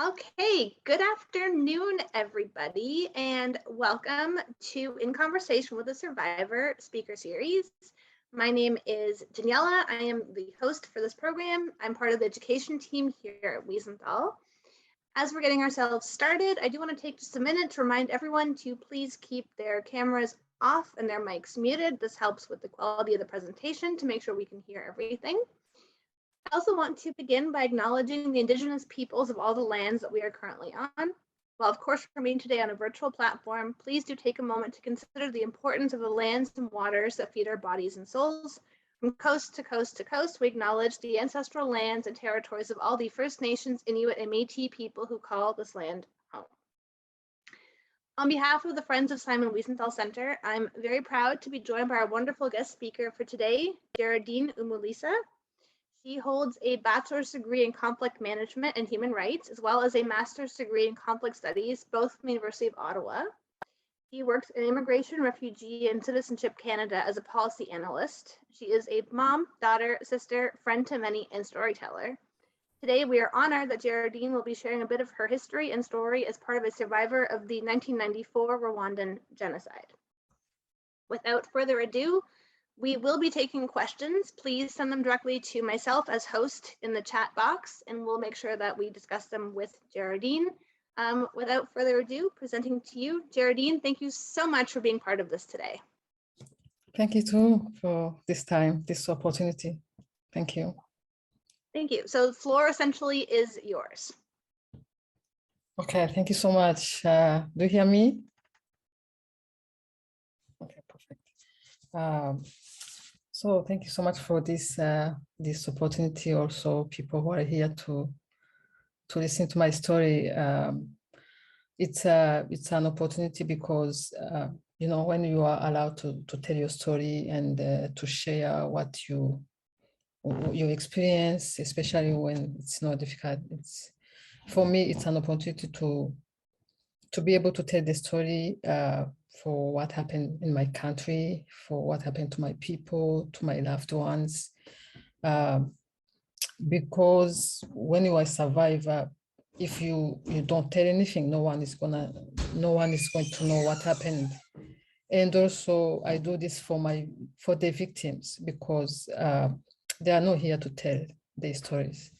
Okay, good afternoon, everybody, and welcome to In Conversation with a Survivor speaker series. My name is Daniela. I am the host for this program. I'm part of the education team here at Wiesenthal. As we're getting ourselves started, I do want to take just a minute to remind everyone to please keep their cameras off and their mics muted. This helps with the quality of the presentation to make sure we can hear everything. I also want to begin by acknowledging the Indigenous peoples of all the lands that we are currently on. While of course we're meeting today on a virtual platform, please do take a moment to consider the importance of the lands and waters that feed our bodies and souls. From coast to coast to coast, we acknowledge the ancestral lands and territories of all the First Nations, Inuit, and Métis people who call this land home. On behalf of the Friends of Simon Wiesenthal Center, I'm very proud to be joined by our wonderful guest speaker for today, Gerardine Umulisa. She holds a bachelor's degree in conflict management and human rights, as well as a master's degree in conflict studies, both from the University of Ottawa. She works in Immigration, Refugee, and Citizenship Canada as a policy analyst. She is a mom, daughter, sister, friend to many, and storyteller. Today, we are honored that Gerardine will be sharing a bit of her history and story as part of a survivor of the 1994 Rwandan genocide. Without further ado, we will be taking questions. Please send them directly to myself as host in the chat box, and we'll make sure that we discuss them with Gerardine. Without further ado, presenting to you, Gerardine, thank you so much for being part of this today. Thank you too for this time, this opportunity. Thank you. Thank you. So the floor essentially is yours. Okay, thank you so much. Do you hear me? Okay, perfect. So thank you so much for this this opportunity. Also, people who are here to listen to my story. It's an opportunity because you know, when you are allowed to tell your story and to share what you experience, especially when it's not difficult. It's, for me, it's an opportunity to be able to tell the story for what happened in my country, for what happened to my people, to my loved ones. Because when you are a survivor, if you don't tell anything, no one is going to know what happened. And also, I do this for the victims, because they are not here to tell their stories.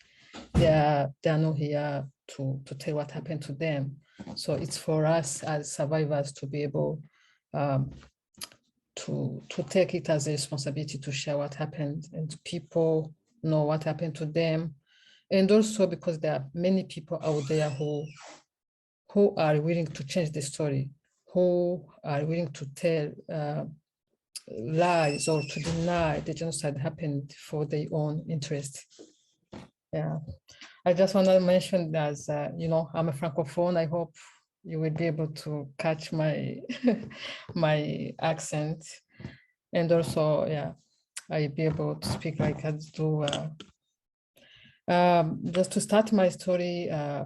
They are not here to tell what happened to them. So it's for us as survivors to be able to take it as a responsibility to share what happened, and people know what happened to them. And also because there are many people out there who are willing to change the story, who are willing to tell lies or to deny the genocide happened for their own interest. Yeah, I just want to mention that, you know, I'm a Francophone. I hope you will be able to catch my my accent. And also, yeah, I'll be able to speak like I do. Just to start my story, I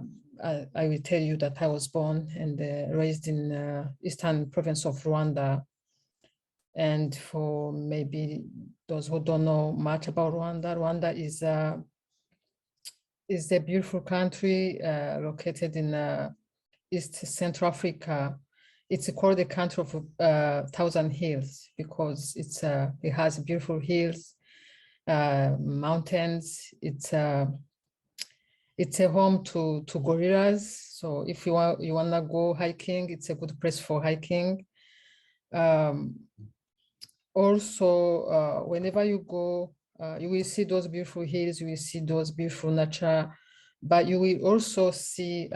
will tell you that I was born and raised in eastern province of Rwanda. And for maybe those who don't know much about Rwanda, Rwanda is a beautiful country located in East Central Africa. It's called the country of 1,000 hills because it has beautiful hills, mountains. It's a home to gorillas. So if you wanna go hiking, it's a good place for hiking. Also, whenever you go, you will see those beautiful hills, you will see those beautiful nature, but you will also see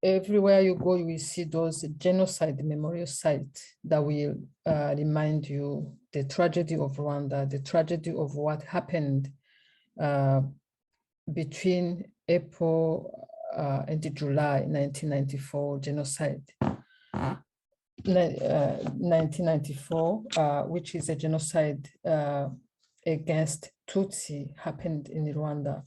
everywhere you go, you will see those genocide memorial sites that will remind you the tragedy of Rwanda, the tragedy of what happened between April and July 1994 genocide. 1994, which is a genocide against Tutsi, happened in Rwanda.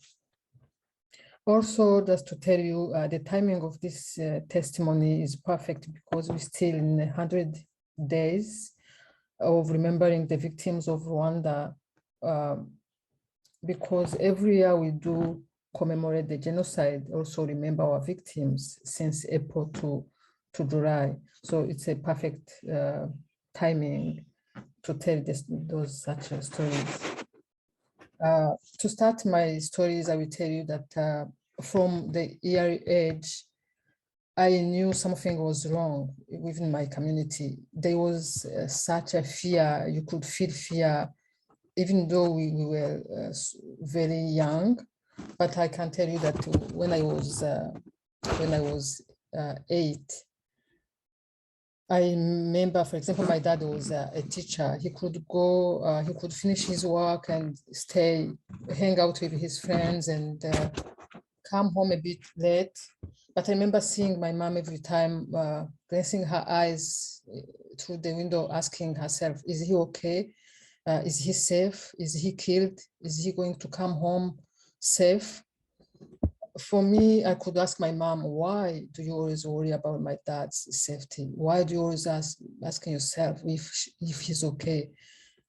Also, just to tell you, the timing of this testimony is perfect because we're still in 100 days of remembering the victims of Rwanda, because every year we do commemorate the genocide, also remember our victims since April to July. So it's a perfect timing to tell those such stories. To start my stories, I will tell you that from the early age, I knew something was wrong within my community. There was such a fear, you could feel fear, even though we were very young. But I can tell you that when I was 8, I remember, for example, my dad was a teacher. He could go, he could finish his work and stay, hang out with his friends and come home a bit late. But I remember seeing my mom every time, glancing her eyes through the window, asking herself, is he okay? Is he safe? Is he killed? Is he going to come home safe? For me, I could ask my mom, why do you always worry about my dad's safety? Why do you always asking yourself if he's okay?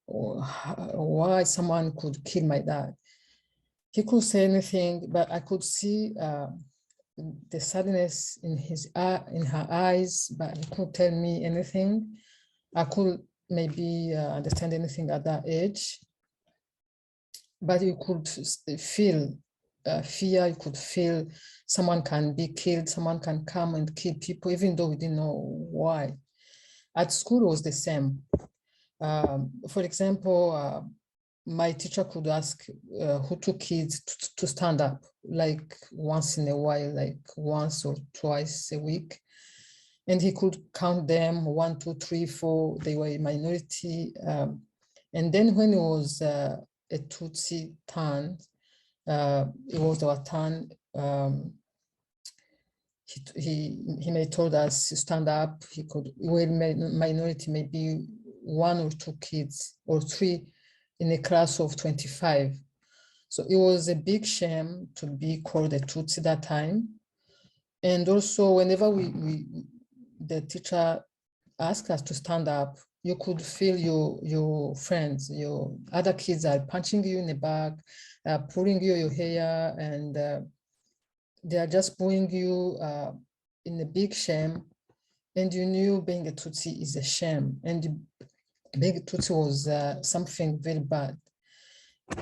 Or why someone could kill my dad? He could say anything, but I could see the sadness in her eyes, but he couldn't tell me anything. I could maybe understand anything at that age, but you could feel fear. You could feel someone can be killed, someone can come and kill people, even though we didn't know why. At school, it was the same. For example, my teacher could ask who took kids to stand up, like once in a while, like once or twice a week. And he could count them, 1, 2, 3, 4, they were a minority. And then when it was a Tutsi turn, it was our turn, he may told us to stand up. He could, we're minority, maybe 1 or 2 kids or 3 in a class of 25. So it was a big shame to be called a Tutsi that time. And also whenever the teacher asked us to stand up, you could feel your friends, your other kids are punching you in the back, pulling your hair, and they are just pulling you in a big shame. And you knew being a Tutsi is a shame. And being a Tutsi was something very bad.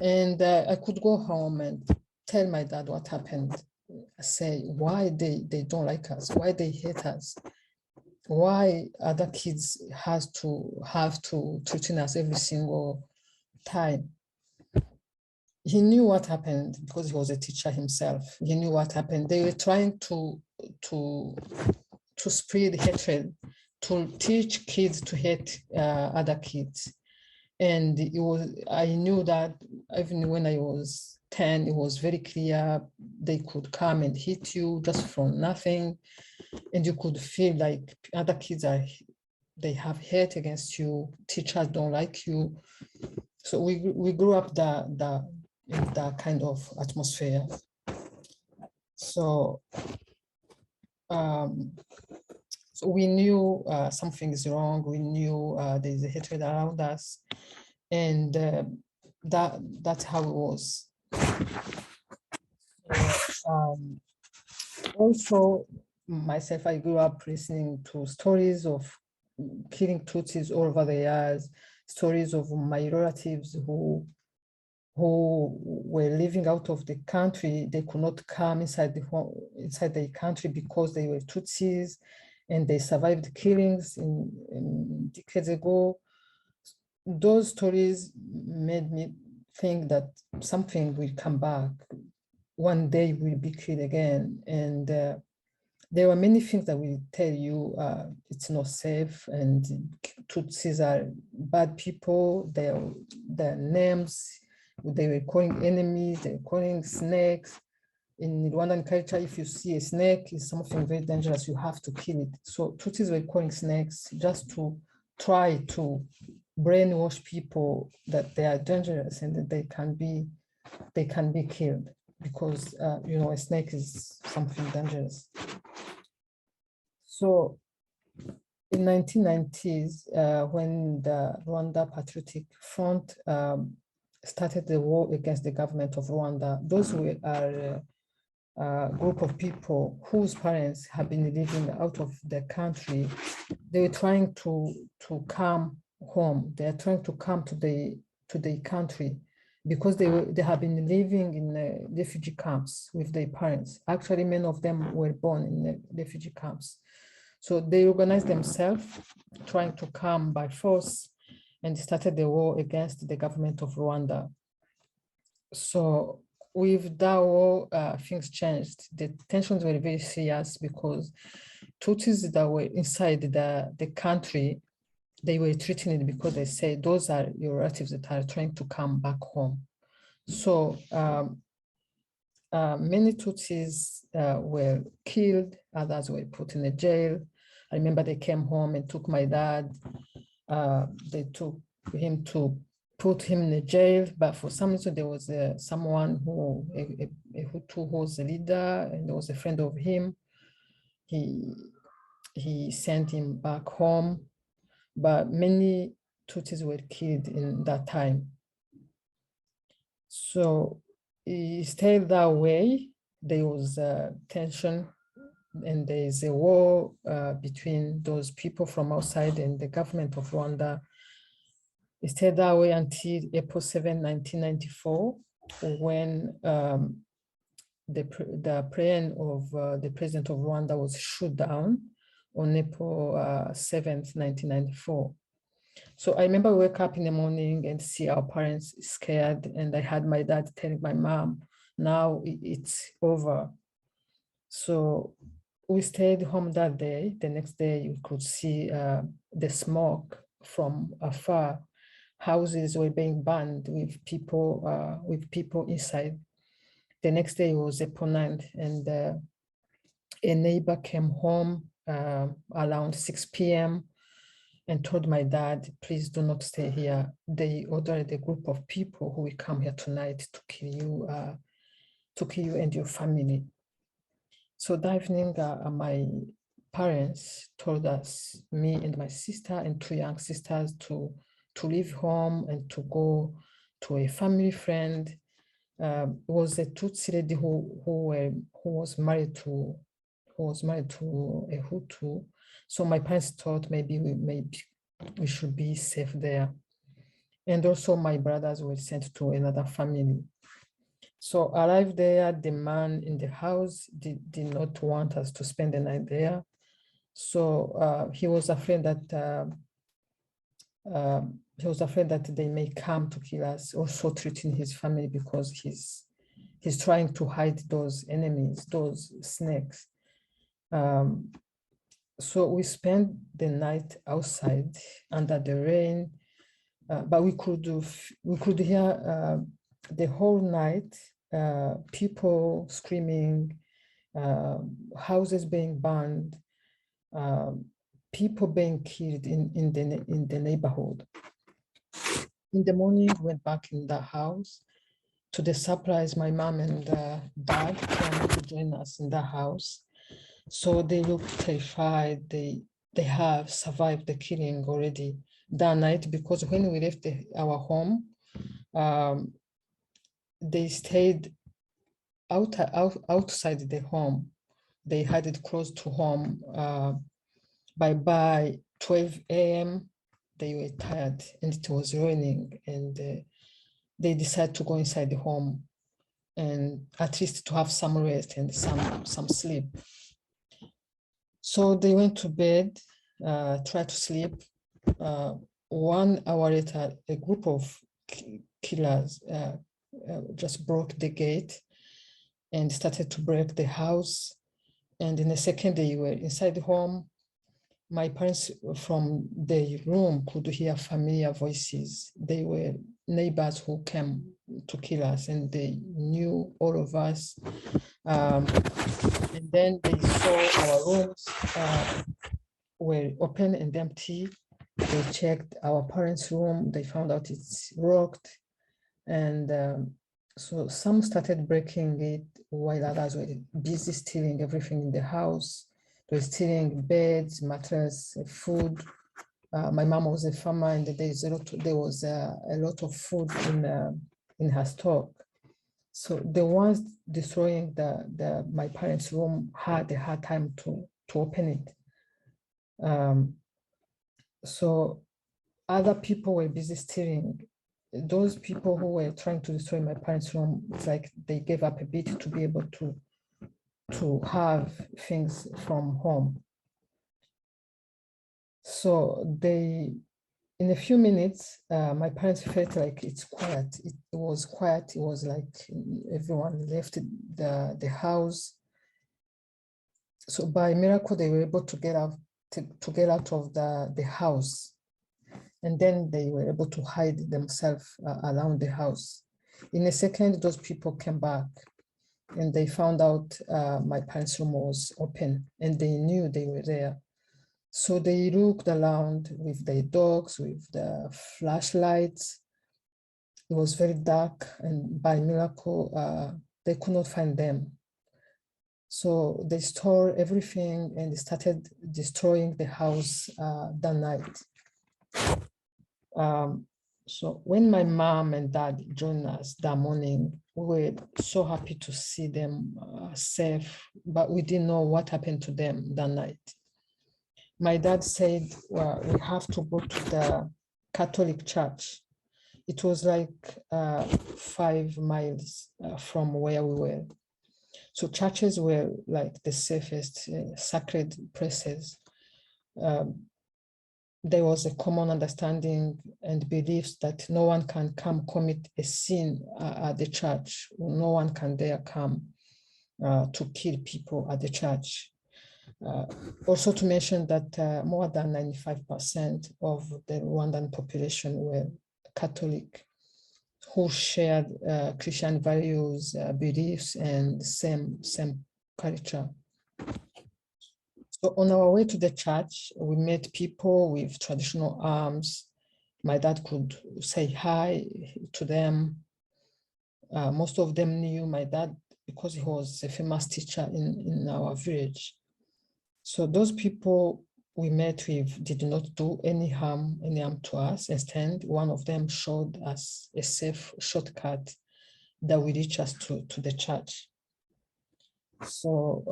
And I could go home and tell my dad what happened. Say why they don't like us, why they hate us, why other kids have to treat us every single time. He knew what happened because he was a teacher himself. He knew what happened. They were trying to spread hatred, to teach kids to hate other kids. And I knew that even when I was 10, it was very clear they could come and hit you just from nothing. And you could feel like other kids they have hate against you, teachers don't like you. So we grew up in that kind of atmosphere. So, so we knew something is wrong. We knew there's a hatred around us. And that's how it was. Also, myself, I grew up listening to stories of killing Tutsis all over the years, stories of my relatives who were living out of the country. They could not come inside the country because they were Tutsis, and they survived killings in decades ago. Those stories made me think that something will come back. One day we'll be killed again. And there were many things that will tell you it's not safe, and Tutsis are bad people. Their names, they were calling enemies, they were calling snakes. In Rwandan culture, if you see a snake, it's something very dangerous, you have to kill it. So Tutsis were calling snakes just to try to brainwash people that they are dangerous and that they can be killed because a snake is something dangerous. So in 1990s, when the Rwanda Patriotic Front started the war against the government of Rwanda, those group of people whose parents have been living out of the country. They were trying to come home. They are trying to come to the country because they have been living in refugee camps with their parents. Actually, many of them were born in the refugee camps. So they organized themselves, trying to come by force, and started the war against the government of Rwanda. So with that war, things changed. The tensions were very serious because Tutsis that were inside the country, they were treating it because they said those are your relatives that are trying to come back home. So many Tutsis were killed, others were put in a jail. I remember they came home and took my dad. They took him to put him in a jail, but for some reason there was someone who, a Hutu who was the leader, and there was a friend of him. He sent him back home, but many Tutsis were killed in that time. So it stayed that way. There was tension, and there is a war between those people from outside and the government of Rwanda. It stayed that way until April 7, 1994, when the plane of the president of Rwanda was shot down on April 7th, 1994. So I remember we wake up in the morning and see our parents scared, and I had my dad telling my mom, now it's over. So we stayed home that day. The next day you could see the smoke from afar. Houses were being burned with people inside. The next day was April 9th, and a neighbor came home around 6 p.m. and told my dad, please do not stay here. They ordered a group of people who will come here tonight to kill you and your family. So that evening, my parents told us, me and my sister and two young sisters, to leave home and to go to a family friend. It was a Tutsi lady who was married to a Hutu. So my parents thought maybe we should be safe there. And also my brothers were sent to another family. So arrived there, the man in the house did not want us to spend the night there. So he was afraid that they may come to kill us, also threatening his family because he's trying to hide those enemies, those snakes. So we spent the night outside under the rain, but we could hear the whole night people screaming, houses being burned, people being killed in the neighborhood. In the morning, we went back in the house. To the surprise, my mom and dad came to join us in the house. So they looked terrified. They have survived the killing already that night, because when we left our home, they stayed outside the home. They had it close to home. By 12 a.m., they were tired and it was raining, and they decided to go inside the home and at least to have some rest and some sleep. So they went to bed, tried to sleep. 1 hour later, a group of killers just broke the gate and started to break the house. And in a second, they were inside the home. My parents from the room could hear familiar voices. They were neighbors who came to kill us, and they knew all of us. And then they saw our rooms were open and empty. They checked our parents' room. They found out it's locked. And so some started breaking it while others were busy stealing everything in the house. They were stealing beds, mattresses, food. My mom was a farmer, and there was a lot of food in her stock. So the ones destroying my parents' room had a hard time to open it. So other people were busy stealing. Those people who were trying to destroy my parents' room, it's like they gave up a bit to be able to have things from home. So in a few minutes, my parents felt like it's quiet. It was quiet. It was like everyone left the house. So by miracle, they were able to get out of the house. And then they were able to hide themselves around the house. In a second, those people came back and they found out my parents' room was open and they knew they were there. So they looked around with their dogs, with the flashlights. It was very dark, and by miracle, they could not find them. So they stole everything and they started destroying the house that night. So when my mom and dad joined us that morning, we were so happy to see them safe, but we didn't know what happened to them that night. My dad said, well, we have to go to the Catholic church. It was like 5 miles from where we were. So churches were like the safest sacred places. There was a common understanding and beliefs that no one can come commit a sin at the church. No one can dare come to kill people at the church. Also to mention that more than 95% of the Rwandan population were Catholic, who shared Christian values, beliefs, and same culture. So on our way to the church, we met people with traditional arms. My dad could say hi to them. Most of them knew my dad because he was a famous teacher in our village. So those people we met with did not do any harm to us. Instead, one of them showed us a safe shortcut that will reach us to the church. So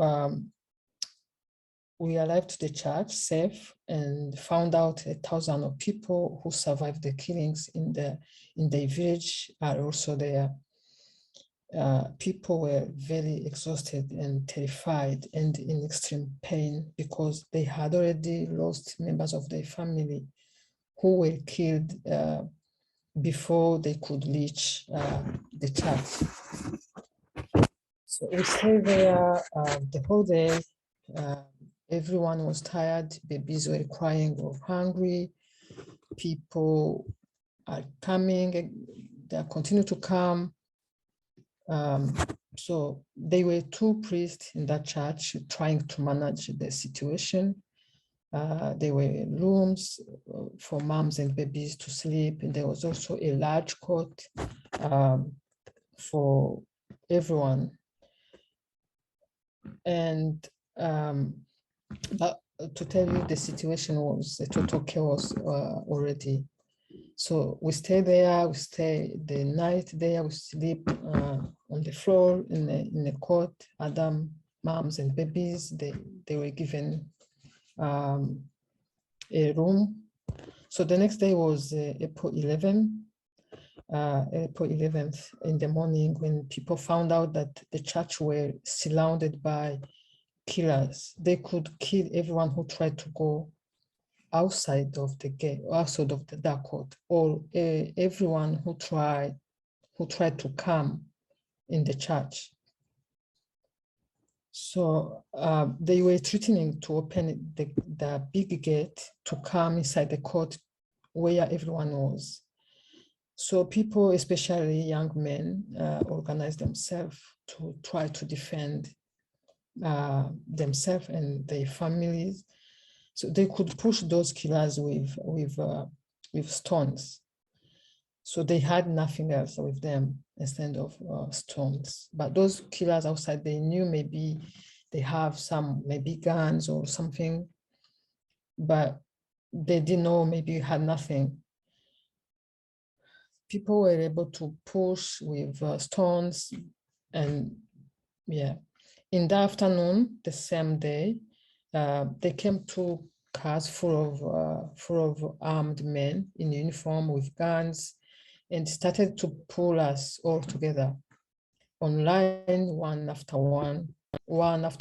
we arrived to the church safe and found out 1,000 of people who survived the killings in the village are also there. People were very exhausted and terrified and in extreme pain because they had already lost members of their family who were killed before they could reach the church. So we stayed there the whole day. Everyone was tired. Babies were crying, were hungry. People are coming. They continue to come. So there were 2 priests in that church trying to manage the situation. There were rooms for moms and babies to sleep, and there was also a large court for everyone. And but to tell you, the situation was a total chaos already. So we stay there, we stay the night there, we sleep on the floor in the court. Adam, moms and babies, they were given a room. So the next day was April 11th in the morning, when people found out that the church were surrounded by killers. They could kill everyone who tried to go outside of the gate, outside of the dark court, or everyone who tried to come in the church. So they were threatening to open the big gate to come inside the court where everyone was. So people, especially young men, organized themselves to try to defend themselves and their families. So they could push those killers with stones. So they had nothing else with them instead of stones. But those killers outside, they knew maybe they have some, maybe guns or something, but they didn't know, maybe you had nothing. people were able to push with stones, and yeah. In the afternoon, the same day, they came to cars full of armed men in uniform with guns, and started to pull us all together on line, one after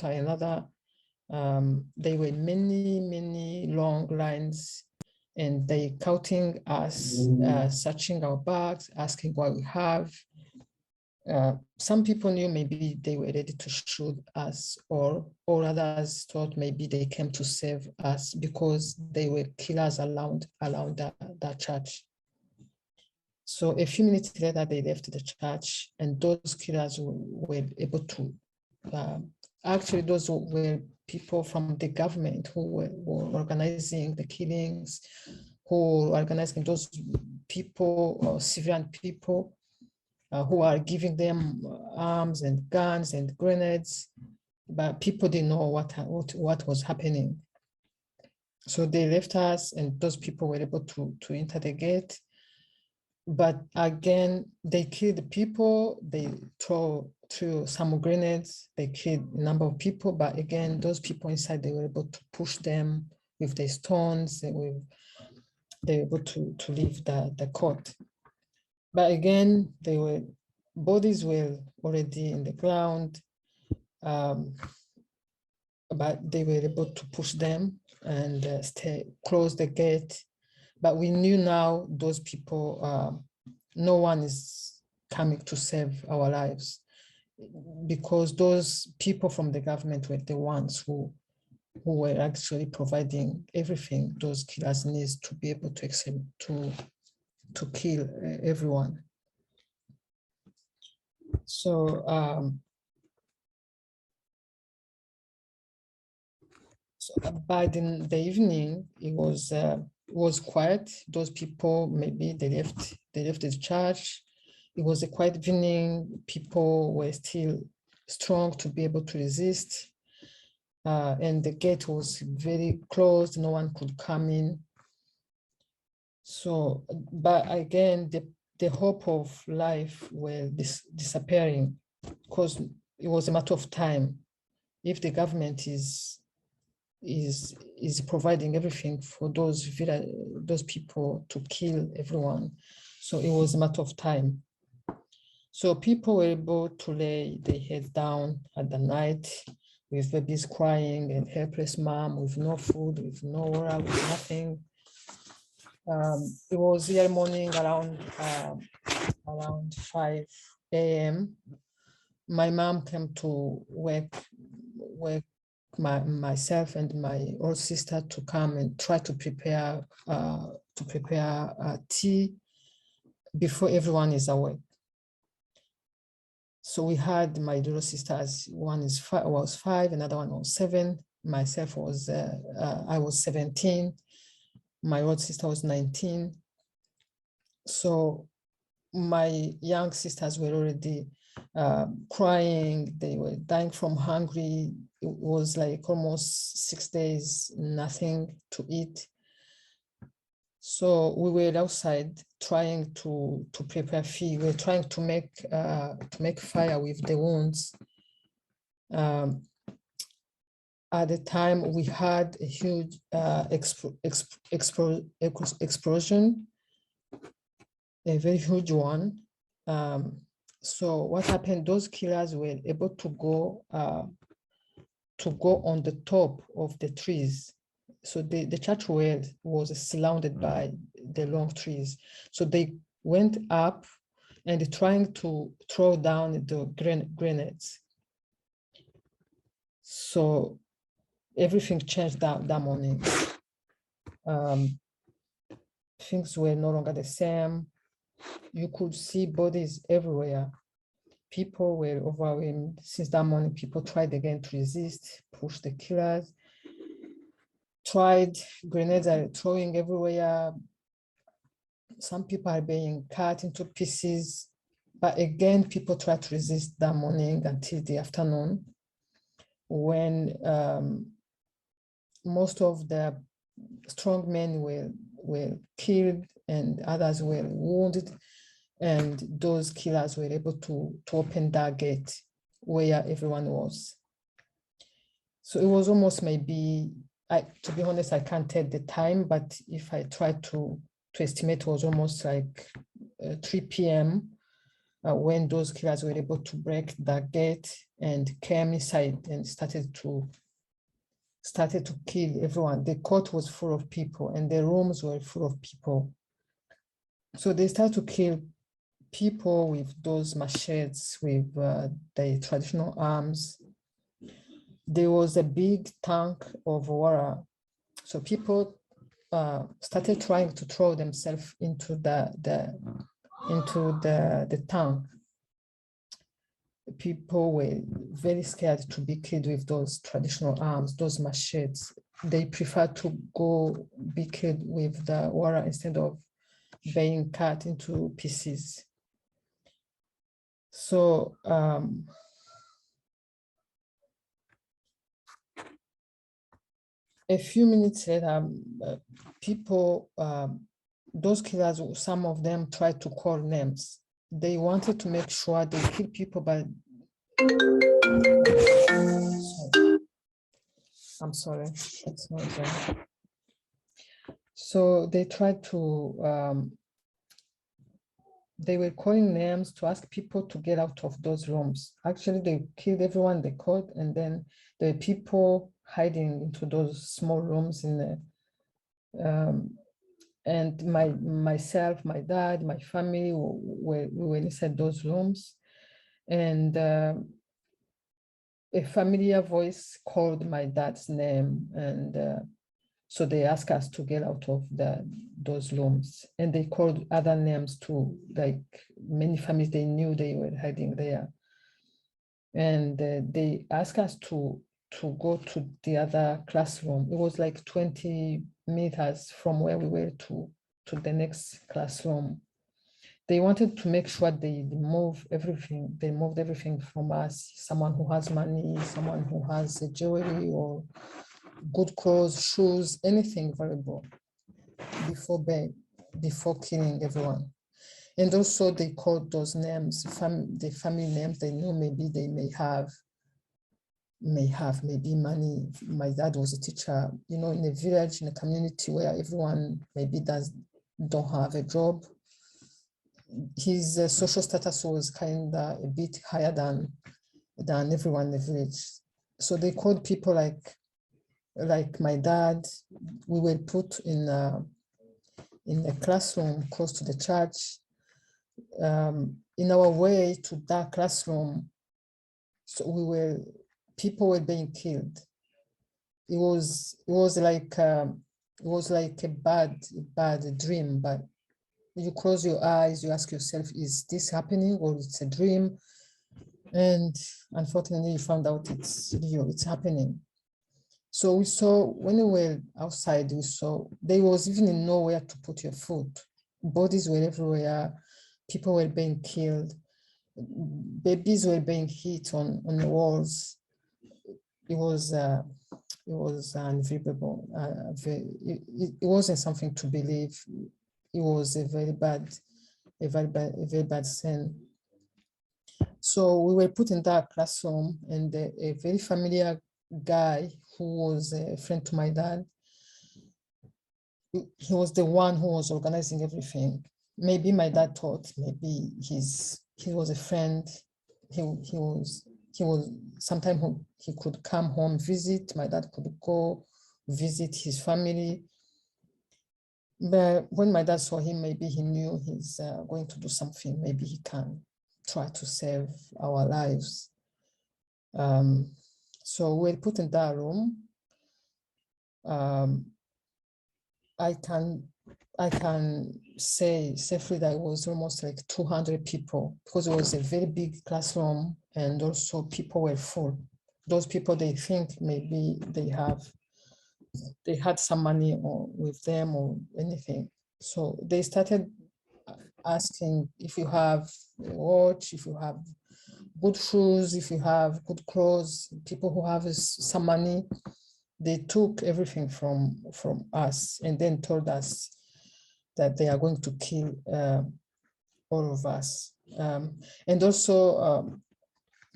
another. There were many long lines, and they counting us, searching our bags, asking what we have. Some people knew maybe they were ready to shoot us, or others thought maybe they came to save us because they were killers around the church. So a few minutes later, they left the church, and those killers were able to, actually those were people from the government who were organizing the killings, who were organizing those people, or civilian people, who are giving them arms and guns and grenades, but people didn't know what was happening. So they left us, and those people were able to enter the gate. But again, they killed the people, they threw some grenades, they killed a number of people, but again, those people inside, they were able to push them with the stones, they were able to leave the court. But again, bodies were already in the ground, but they were able to push them and close the gate. But we knew now those people, no one is coming to save our lives, because those people from the government were the ones who were actually providing everything those killers need to be able to accept, to kill everyone. So, by the evening, it was quiet. Those people, maybe they left the church. It was a quiet evening. People were still strong to be able to resist. And the gate was very closed. No one could come in. So, but again, the hope of life were disappearing, because it was a matter of time. If the government is providing everything for those people to kill everyone, so it was a matter of time. So people were able to lay their heads down at the night with babies crying and helpless mom with no food, with no water, with nothing. It was early morning, around 5 a.m. My mom came to wake myself and my older sister to come and try to prepare tea before everyone is awake. So we had my little sisters. One was 5, another one was 7. Myself was I was 17. My older sister was 19. So my young sisters were already crying. They were dying from hungry. It was like almost 6 days, nothing to eat. So we were outside trying to prepare feed. We were trying to make fire with the wounds. At the time, we had a huge explosion, a very huge one. So what happened? Those killers were able to go on the top of the trees. So the church was surrounded by the long trees. So they went up and trying to throw down the grenades. So everything changed that morning. Things were no longer the same. You could see bodies everywhere. People were overwhelmed. Since that morning, people tried again to resist, push the killers. Grenades are throwing everywhere. Some people are being cut into pieces. But again, people tried to resist that morning until the afternoon, when most of the strong men were killed and others were wounded. And those killers were able to open that gate where everyone was. So it was almost maybe, to be honest, I can't tell the time, but if I try to estimate, it was almost like 3 p.m. When those killers were able to break that gate and came inside and started to kill everyone. The court was full of people and the rooms were full of people. So they started to kill people with those machetes, with the traditional arms. There was a big tank of water. So people started trying to throw themselves into the tank. People were very scared to be killed with those traditional arms, those machetes. They preferred to go be killed with the water instead of being cut into pieces. So a few minutes later, people, those killers, some of them tried to call names. They wanted to make sure they kill people, but I'm sorry, it's not there. So they tried to, they were calling names to ask people to get out of those rooms. Actually, they killed everyone they caught, and then the people hiding into those small rooms in the, and myself, my dad, my family, we were inside those rooms, and a familiar voice called my dad's name, and so they asked us to get out of those rooms, and they called other names too, like many families they knew they were hiding there, and they asked us to go to the other classroom. It was like 20 meters from where we were to the next classroom. They wanted to make sure they move everything. They moved everything from us. Someone who has money, someone who has jewelry or good clothes, shoes, anything valuable before killing everyone. And also they called those names, the family names they knew maybe they may have maybe money. My dad was a teacher, you know, in a village, in a community where everyone maybe don't have a job. His social status was kind of a bit higher than everyone in the village. So they called people like my dad. We were put in a classroom close to the church. In our way to that classroom, so people were being killed. It was like a bad dream, but you close your eyes, you ask yourself, is this happening or it's a dream? And unfortunately, you found out it's real, it's happening. So we saw, when we were outside, we saw there was even nowhere to put your foot. Bodies were everywhere, people were being killed, babies were being hit on the walls. It was unbelievable. It wasn't something to believe. It was a very bad sin. So we were put in that classroom, and a very familiar guy who was a friend to my dad, he was the one who was organizing everything. Maybe my dad thought maybe he was a friend. He was sometimes he could come home, visit. My dad could go visit his family. But when my dad saw him, maybe he knew he's going to do something. Maybe he can try to save our lives. So we're put in that room. I can say safely that it was almost like 200 people, because it was a very big classroom, and also people were full. Those people, they think maybe they had some money with them or anything. So they started asking if you have a watch, if you have good shoes, if you have good clothes. People who have some money, they took everything from us and then told us that they are going to kill all of us. And also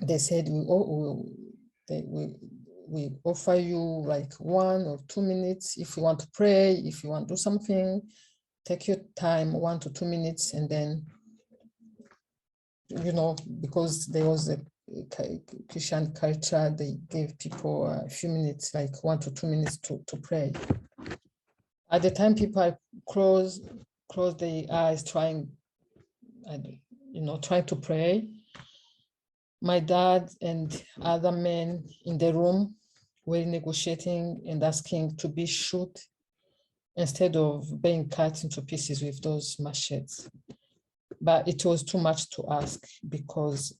they said we offer you like 1 or 2 minutes if you want to pray, if you want to do something, take your time, 1 to 2 minutes, and then, you know, because there was a Christian culture, they gave people a few minutes, like 1 to 2 minutes to pray. At the time, people close their eyes, trying to pray. My dad and other men in the room were negotiating and asking to be shot instead of being cut into pieces with those machetes. But it was too much to ask because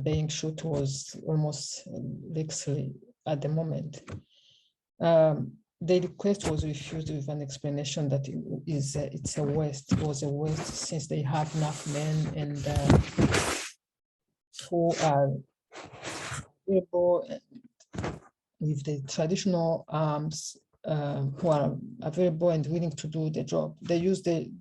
being shot was almost literally at the moment. The request was refused with an explanation that it's a waste. It was a waste since they have enough men and who are able with the traditional arms, who are available and willing to do the job. They use the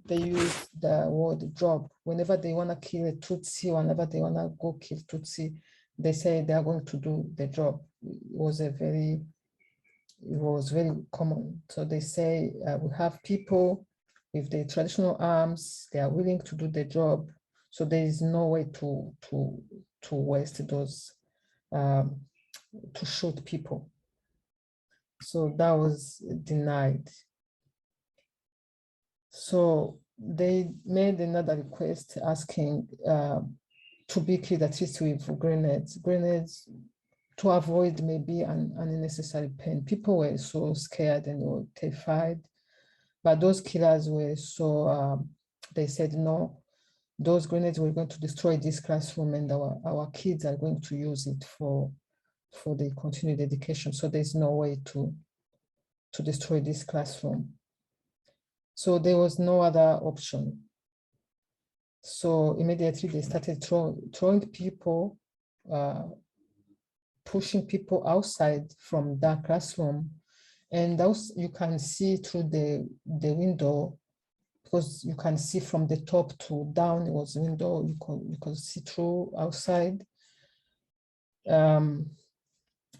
word job whenever they want to kill a Tutsi, whenever they want to go kill Tutsi, they say they are going to do the job. It was very common. So they say we have people with the traditional arms, they are willing to do the job. So there is no way to waste those, to shoot people. So that was denied. So they made another request asking to be killed at least with grenades to avoid maybe an unnecessary pain. People were so scared and were terrified, but those killers were so, they said, no, those grenades were going to destroy this classroom and our kids are going to use it for the continued education. So there's no way to destroy this classroom. So there was no other option. So immediately they started throwing people, pushing people outside from that classroom. And those you can see through the window, because you can see from the top to down, it was a window, you could see through outside.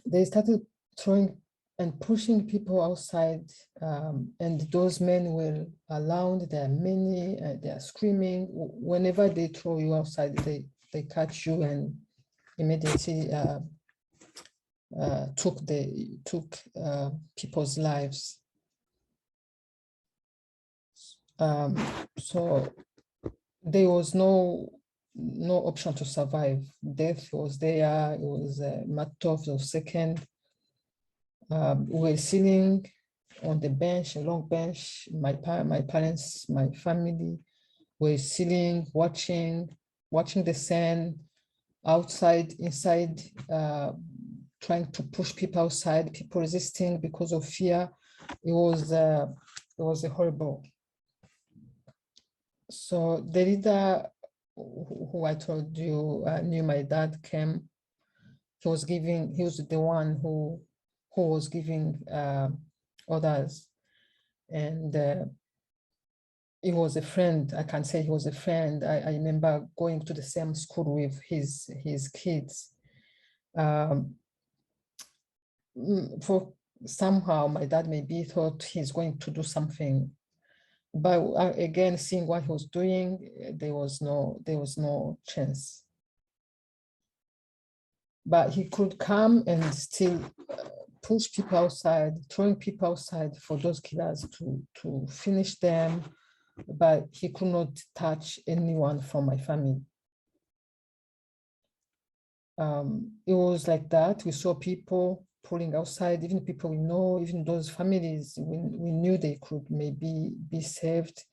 They started throwing and pushing people outside, and those men were around. There are many, they are screaming. Whenever they throw you outside, they catch you and immediately took people's lives. So there was no option to survive. Death was there. It was a matter of a second. We were sitting on the bench, a long bench. My parents, my family were sitting, watching the scene outside, inside, trying to push people outside, people resisting because of fear. It was horrible. So the leader who I told you knew my dad came. He was the one who was giving orders, and he was a friend. I can say he was a friend. I remember going to the same school with his kids. For somehow my dad maybe thought he's going to do something, but again, seeing what he was doing, there was no chance. But he could come and still push people outside, throwing people outside for those killers to finish them, but he could not touch anyone from my family. It was like that. We saw people pulling outside, even people we know, even those families we knew they could maybe be saved.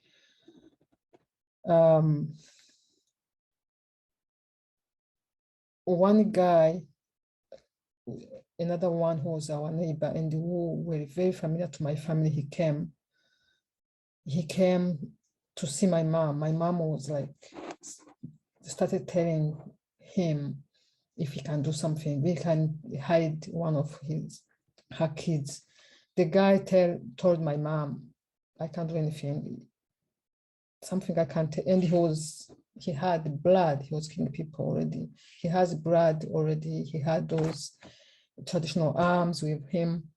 One guy, another one who was our neighbor and who were very familiar to my family, he came to see my mom. My mom was like, started telling him if he can do something, we can hide one of her kids. The guy told my mom, I can't do anything. something I can't tell. And he had blood. He was killing people already. He has blood already. He had those traditional arms with him.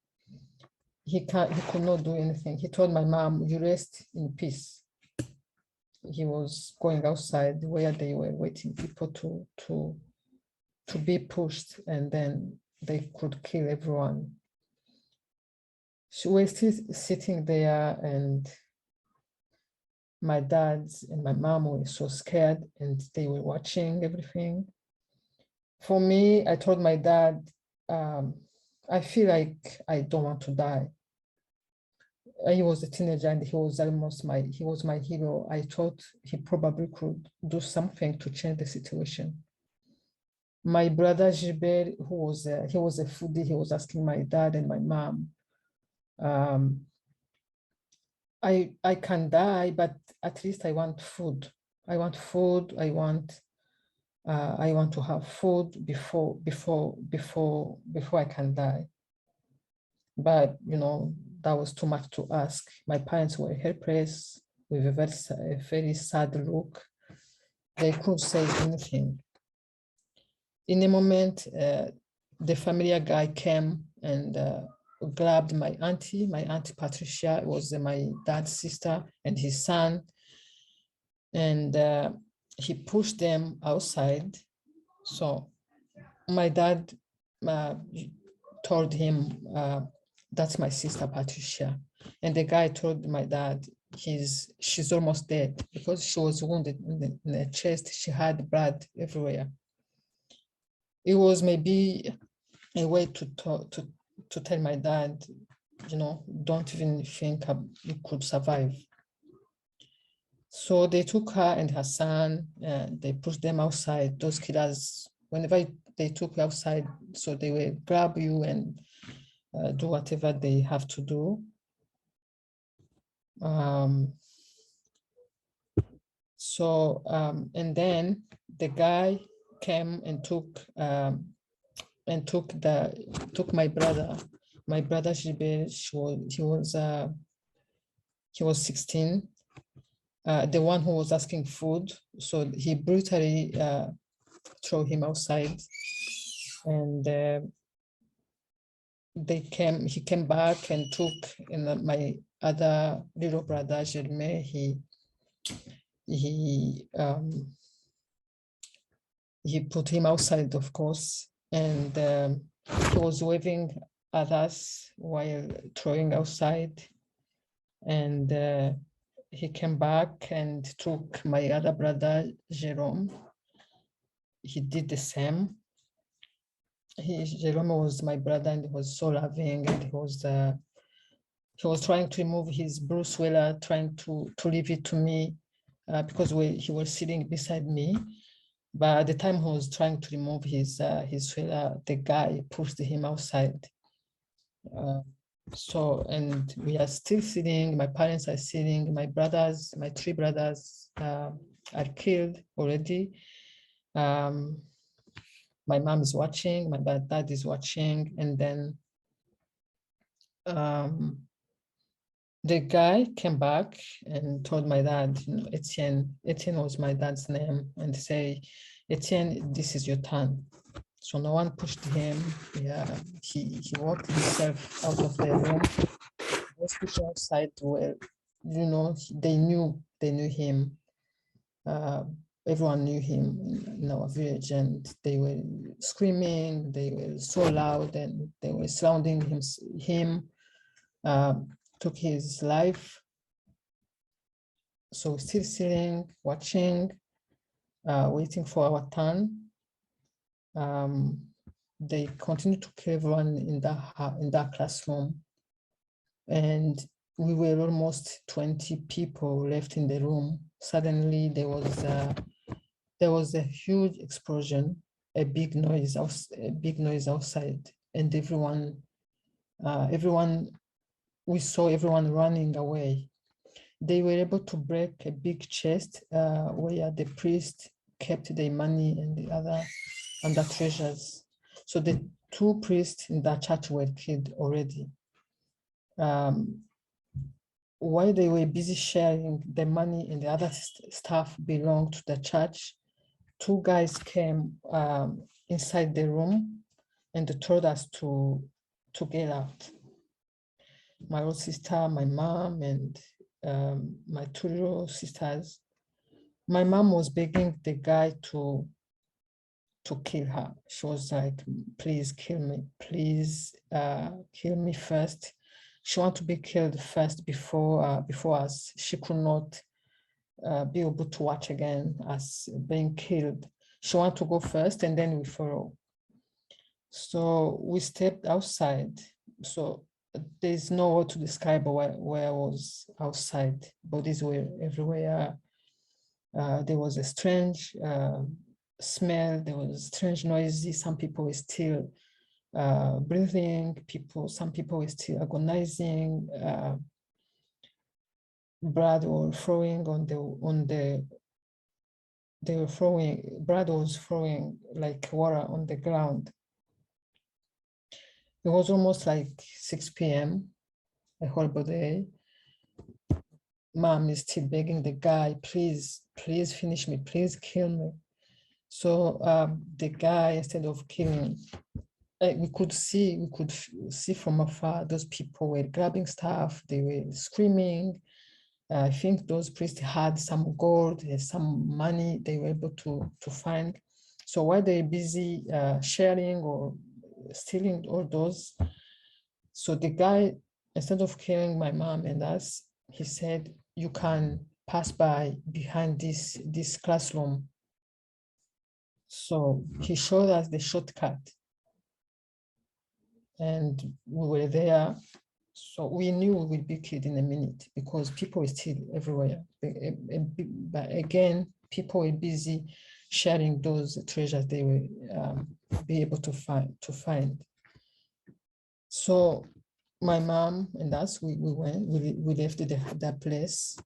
He could not do anything. He told my mom, "You rest in peace." He was going outside where they were waiting people to be pushed, and then they could kill everyone. So we're still sitting there, and my dad and my mom were so scared, and they were watching everything. For me, I told my dad, I feel like I don't want to die. He was a teenager and he was my hero. I thought he probably could do something to change the situation. My brother Gilbert, he was a foodie, he was asking my dad and my mom, I can die, but at least I want food. I want food. I want to have food before I can die. But that was too much to ask. My parents were helpless with a very sad look. They couldn't say anything. In a moment, the familiar guy came and grabbed my auntie Patricia. It was my dad's sister and his son. And he pushed them outside. So my dad told him, "That's my sister Patricia." And the guy told my dad, she's almost dead because she was wounded in the chest. She had blood everywhere. It was maybe a way to tell my dad, don't even think you could survive. So they took her and her son, they pushed them outside. Those killers, whenever they took you outside, so they will grab you and do whatever they have to do. And then the guy came and took my brother. My brother Gilbert, he was 16. The one who was asking food, so he brutally threw him outside, and he came back and took my other little brother Germain. He put him outside, of course, and he was waving at us while throwing outside, and he came back and took my other brother, Jerome. He did the same. Jerome was my brother and he was so loving, and he was trying to remove his Bruce Weller, trying to leave it to me because he was sitting beside me. But at the time he was trying to remove his Weller, the guy pushed him outside. And we are still sitting, my parents are sitting, my 3 brothers are killed already. My mom is watching, my dad is watching, and then the guy came back and told my dad, Etienne was my dad's name, and say, "Etienne, this is your turn." So no one pushed him. Yeah, he walked himself out of the room. Those people outside were, they knew him. Everyone knew him in our village, and they were screaming. They were so loud, and they were surrounding him. Took his life. So still sitting, watching, waiting for our turn. They continued to kill everyone in that classroom, and we were almost 20 people left in the room. Suddenly there was a huge explosion, a big noise outside, and we saw everyone running away. They were able to break a big chest where the priest kept the money and the other treasures. So the 2 priests in that church were killed already. while they were busy sharing the money and the other stuff belonged to the church, two guys came inside the room and told us to get out. My old sister, my mom, and my two little sisters. My mom was begging the guy to kill her. She was like, please kill me, please kill me first. She wanted to be killed first before us. She could not be able to watch again us being killed. She wanted to go first and then we follow. So we stepped outside. So there's no word to describe where I was outside. Bodies were everywhere. There was a strange smell. There was strange noises. Some people were still breathing. Some people were still agonizing. Blood was flowing blood was flowing like water on the ground. It was almost like 6 p.m., a horrible day. Mom is still begging the guy, please finish me, please kill me. So the guy, instead of killing, we could see from afar, those people were grabbing stuff, they were screaming. I think those priests had some gold, some money they were able to find. So while they're busy sharing or stealing all those, so the guy, instead of killing my mom and us, he said, you can pass by behind this classroom. So he showed us the shortcut. And we were there. So we knew we would be killed in a minute because people were still everywhere. But again, people were busy sharing those treasures they were be able to find. So my mom and us, we left that place,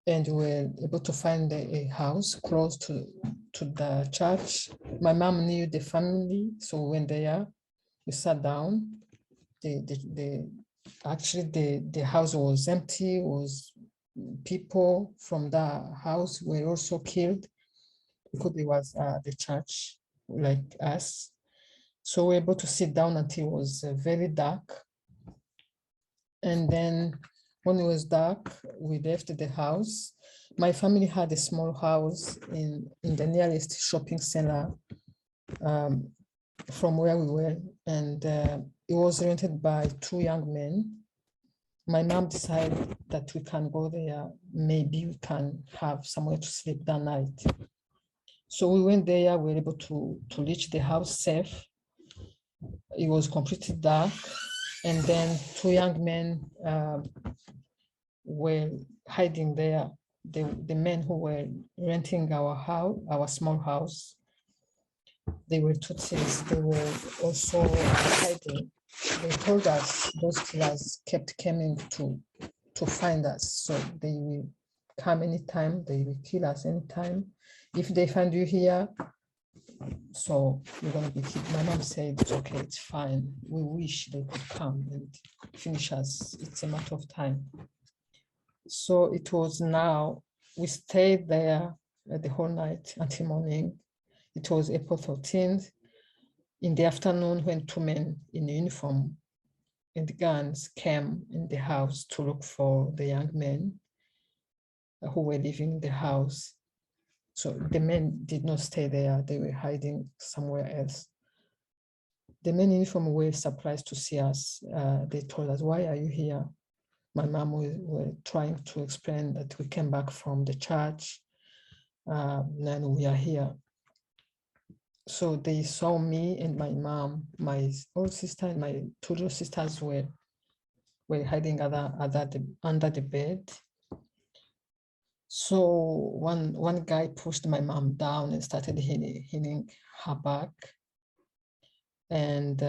and we were able to find a house close to the church. My mom knew the family, so we went there. We sat down. Actually the house was empty. Was people from the house were also killed because it was the church like us. So we were able to sit down until it was very dark. And then when it was dark, we left the house. My family had a small house in the nearest shopping center from where we were, and it was rented by two young men. My mom decided that we can go there. Maybe we can have somewhere to sleep that night. So we went there. We were able to reach the house safe. It was completely dark. And then two young men were hiding there. The men who were renting our house, our small house, they were Tutsis. They were also hiding. They told us those killers kept coming to find us. So they will come anytime. They will kill us anytime. If they find you here, so you're going to be killed. My mom said, it's okay, it's fine. We wish they could come and finish us. It's a matter of time. So it was now, we stayed there the whole night until morning. It was April 13th. In the afternoon, when two men in uniform and guns came in the house to look for the young men who were living in the house. So the men did not stay there. They were hiding somewhere else. The men in uniform were surprised to see us. They told us, why are you here? My mom were trying to explain that we came back from the church and we are here. So they saw me and my mom, my old sister and my two little sisters were hiding under the bed. So one guy pushed my mom down and started hitting her back. And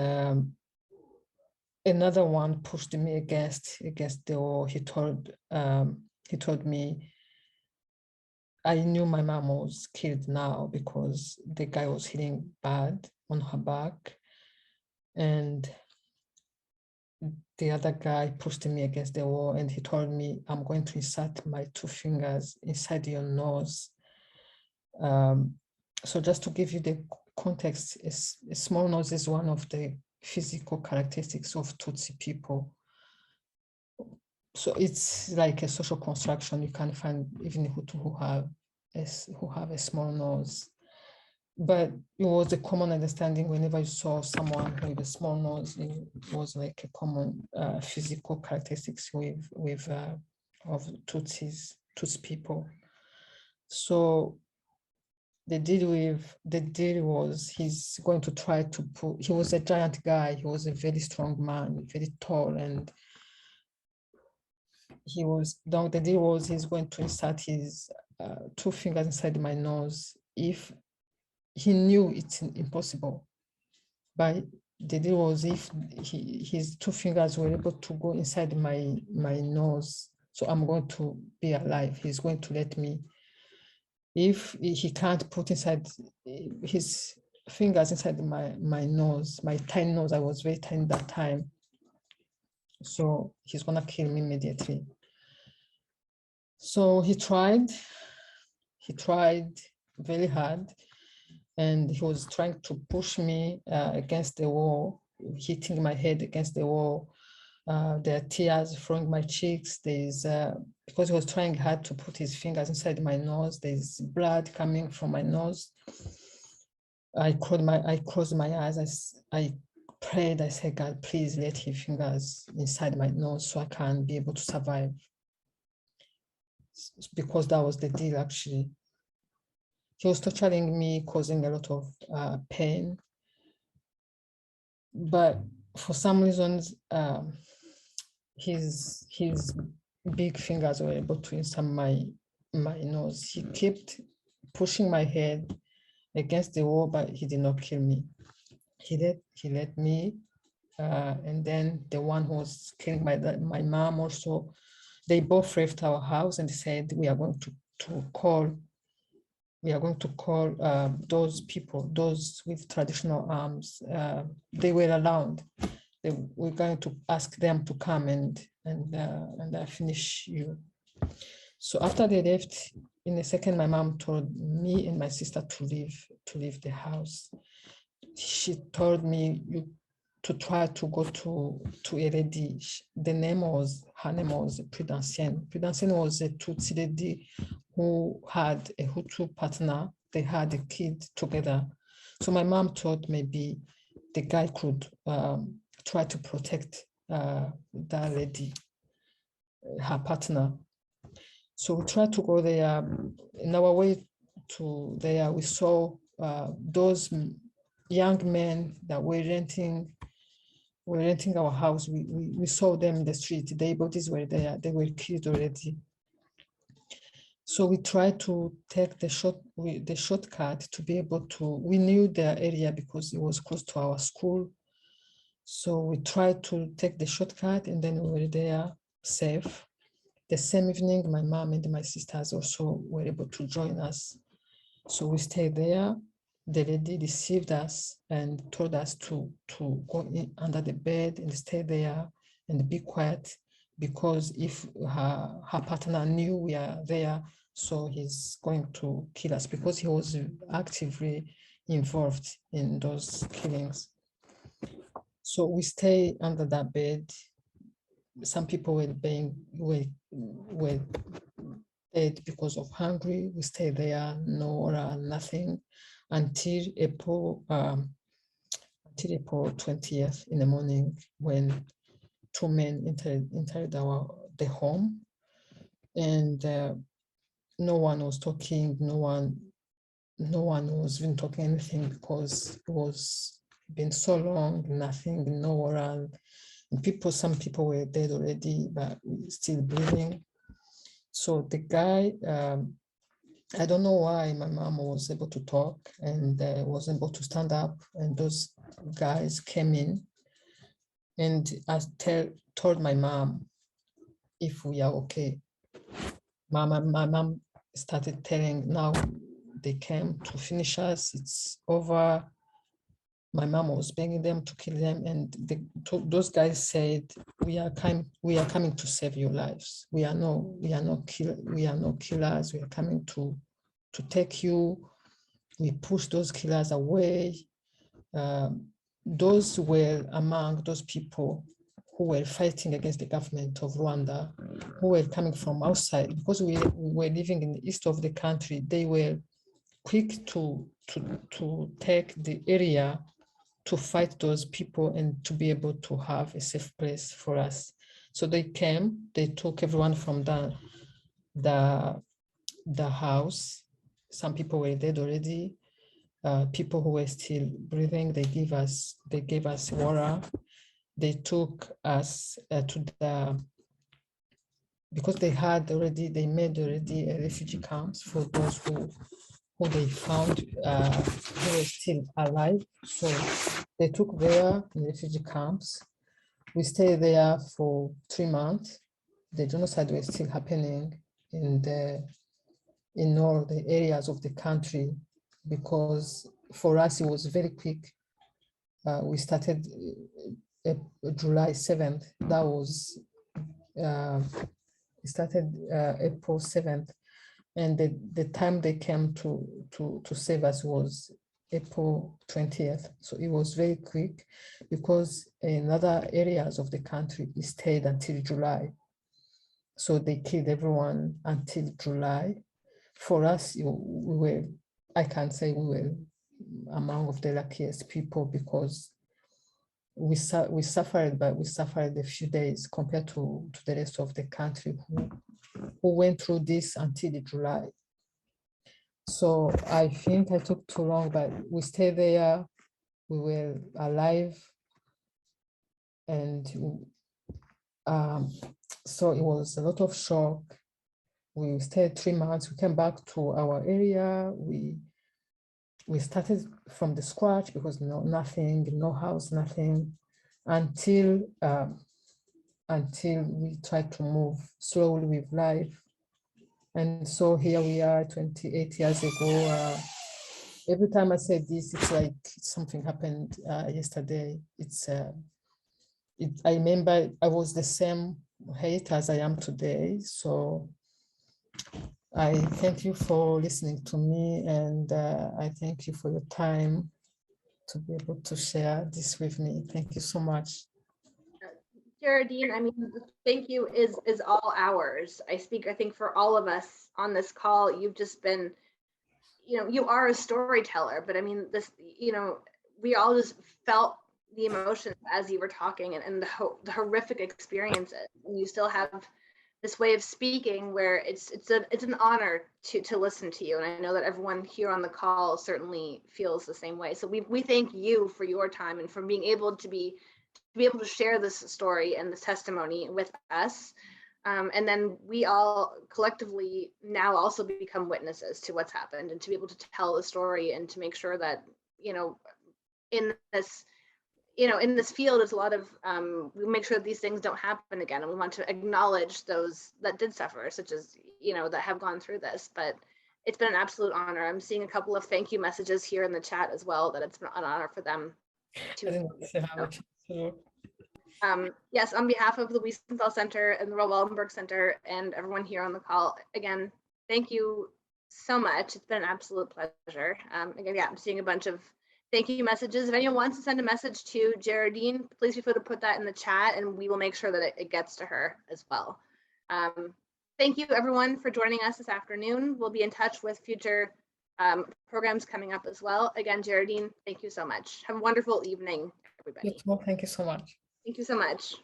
another one pushed me against the wall. He told me, I knew my mom was killed now because the guy was hitting bad on her back. And the other guy pushed me against the wall and he told me, I'm going to insert my 2 fingers inside your nose. So just to give you the context, a small nose is one of the physical characteristics of Tutsi people. So it's like a social construction. You can find even Hutu who have a small nose. But it was a common understanding whenever you saw someone with a small nose, it was like a common physical characteristics of Tutsi people. So the deal was he's going to try to put, he was a giant guy, he was a very strong man, very tall, and the deal was he's going to insert his 2 fingers inside my nose if he knew it's impossible. But the deal was if his 2 fingers were able to go inside my nose, so I'm going to be alive. He's going to let me. If he can't put inside his fingers inside my nose, my tiny nose, I was very tiny that time. So he's gonna kill me immediately. So he tried very hard, and he was trying to push me against the wall, hitting my head against the wall. There are tears from my cheeks. There's because he was trying hard to put his fingers inside my nose. There's blood coming from my nose. I closed my eyes. I prayed. I said, God, please let his fingers inside my nose so I can be able to survive. Because that was the deal, actually. He was torturing me, causing a lot of pain. But for some reasons, his big fingers were able to insert my nose. He kept pushing my head against the wall, but he did not kill me. He let me, and then the one who was killing my mom also, they both left our house and said, we are going to call those people, those with traditional arms. They were around. We're going to ask them to come and finish you. So after they left, in a second, my mom told me and my sister to leave the house. She told me to try to go to a lady. Her name was Prudensienne. Prudensienne was a Tutsi lady who had a Hutu partner. They had a kid together. So my mom thought maybe the guy could try to protect that lady, her partner. So we tried to go there. In our way to there, we saw those young men that were renting our house. We saw them in the street. Their bodies were there. They were killed already. So we tried to take the shortcut to be able to. We knew the area because it was close to our school. So we tried to take the shortcut, and then we were there safe. The same evening, my mom and my sisters also were able to join us. So we stayed there. The lady received us and told us to go in under the bed and stay there and be quiet, because if her partner knew we are there, so he's going to kill us, because he was actively involved in those killings. So we stay under that bed. Some people were dead because of hungry. We stayed there, no water, nothing, until April 20th in the morning, when 2 men entered the home, and no one was talking. No one was even talking anything, because it was been so long, nothing, no water. And some people were dead already, but still breathing. So the guy, I don't know why my mom was able to talk and was able to stand up, and those guys came in, and I told my mom if we are okay. My mom started telling, now they came to finish us, it's over. my mom was begging them to kill them, and those guys said, we are coming to save your lives. We are no killers. We are coming to take you. We pushed those killers away. Those were among those people who were fighting against the government of Rwanda, who were coming from outside. Because we were living in the east of the country, they were quick to take the area to fight those people and to be able to have a safe place for us. So they came, they took everyone from the house. Some people were dead already. People who were still breathing, they gave us water. They took us to because they made already refugee camps for those who they found who were still alive. So they took there in refugee camps. We stayed there for 3 months. The genocide was still happening in all the areas of the country, because for us it was very quick. We started July 7th. That was we started April 7th. And the time they came to save us was April 20th. So it was very quick, because in other areas of the country, it stayed until July. So they killed everyone until July. For us, I can't say we were among of the luckiest people, because we suffered, but we suffered a few days compared to the rest of the country who went through this until July. So I think I took too long, but we stayed there. We were alive. And so it was a lot of shock. We stayed 3 months. We came back to our area. We started from the scratch, because nothing, no house, nothing, until we tried to move slowly with life. And so here we are 28 years ago. Every time I say this, it's like something happened yesterday. I remember I was the same height as I am today. So I thank you for listening to me, and I thank you for your time to be able to share this with me. Thank you so much. Gerardine, I mean, thank you is all ours. I think for all of us on this call, you've just been, you are a storyteller, but I mean, we all just felt the emotions as you were talking, and the horrific experiences, and you still have this way of speaking where it's an honor to listen to you. And I know that everyone here on the call certainly feels the same way. So we thank you for your time and for being able to able to share this story and this testimony with us. And then we all collectively now also become witnesses to what's happened, and to be able to tell the story, and to make sure that, in this field, it's a lot of, we make sure that these things don't happen again. And we want to acknowledge those that did suffer, such as, that have gone through this. But it's been an absolute honor. I'm seeing a couple of thank you messages here in the chat as well, that it's been an honor for them to. Yes, on behalf of the Wiesenthal Center and the Raoul Wallenberg Center and everyone here on the call, again, thank you so much. It's been an absolute pleasure. Again, yeah, I'm seeing a bunch of thank you messages. If anyone wants to send a message to Gerardine, please feel free to put that in the chat, and we will make sure that it gets to her as well. Thank you everyone for joining us this afternoon. We'll be in touch with future programs coming up as well. Again, Gerardine, thank you so much. Have a wonderful evening, everybody. Well, thank you so much. Thank you so much.